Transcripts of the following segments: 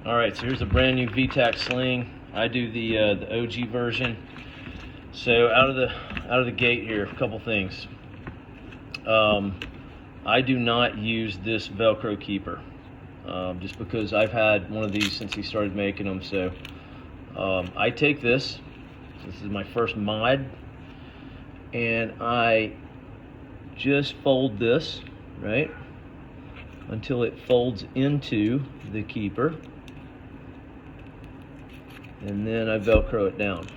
All right, so here's a brand new VTAC sling. I do the OG version. So out of the gate here, a couple things. I do not use this Velcro keeper, just because I've had one of these since he started making them. So I take this. This is my first mod, and I just fold this right until it folds into the keeper, and then I Velcro it down.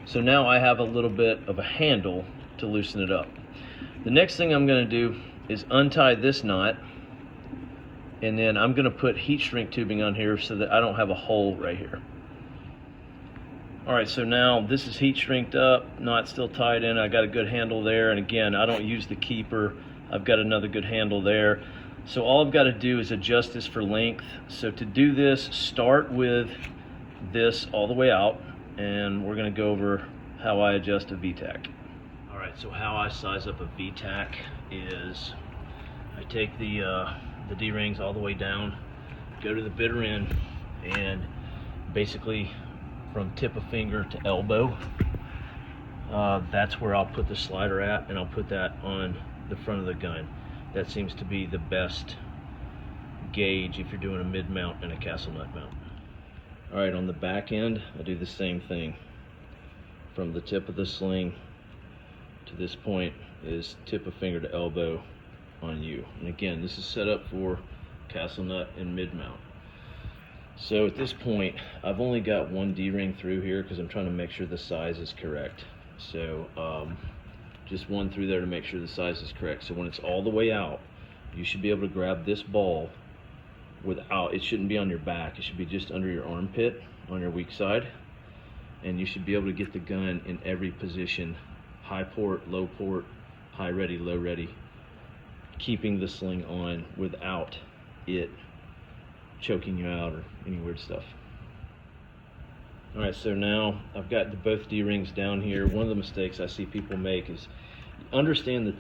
So now I have a little bit of a handle to loosen it up. The next thing I'm going to do is untie this knot, and then I'm going to put heat shrink tubing on here so that I don't have a hole right here. Alright, so now this is heat shrinked up, knot still tied in. I got a good handle there, and again, I don't use the keeper. I've got another good handle there. So all I've got to do is adjust this for length. So to do this, start with this all the way out, and we're going to go over how I adjust a VTAC. Alright, so how I size up a VTAC is I take the D-rings all the way down, go to the bitter end, and basically from tip of finger to elbow, that's where I'll put the slider at, and I'll put that on the front of the gun. That seems to be the best gauge if you're doing a mid mount and a castle nut mount. Alright, on the back end, I do the same thing. From the tip of the sling to this point is tip of finger to elbow on you. And again, this is set up for castle nut and mid mount. So at this point, I've only got one D-ring through here because I'm trying to make sure the size is correct. So just one through there to make sure the size is correct. So when it's all the way out, you should be able to grab this ball without, it shouldn't be on your back, it should be just under your armpit on your weak side, and you should be able to get the gun in every position: high port, low port, high ready, low ready, keeping the sling on without it choking you out or any weird stuff. Alright, so now I've got both D-rings down here. One of the mistakes I see people make is understand that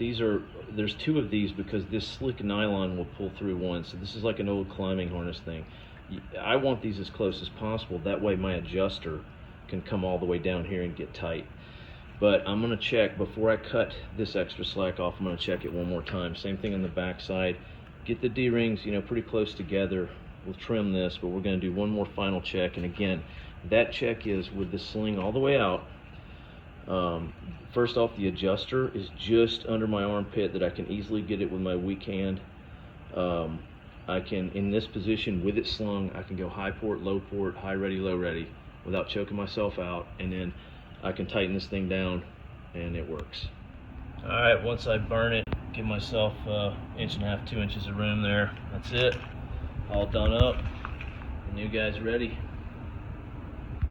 there's two of these because this slick nylon will pull through one. So this is like an old climbing harness thing. I want these as close as possible. That way my adjuster can come all the way down here and get tight. But I'm going to check, before I cut this extra slack off, I'm going to check it one more time. Same thing on the back side. Get the D-rings, pretty close together. We'll trim this, but we're going to do one more final check. And again, that check is with the sling all the way out. First off, the adjuster is just under my armpit, that I can easily get it with my weak hand. I can, in this position with it slung, I can go high port, low port, high ready, low ready without choking myself out, and then I can tighten this thing down and it works. Alright, once I burn it, give myself 1.5 inches, 2 inches of room there. That's it. All done up. The new guy's ready.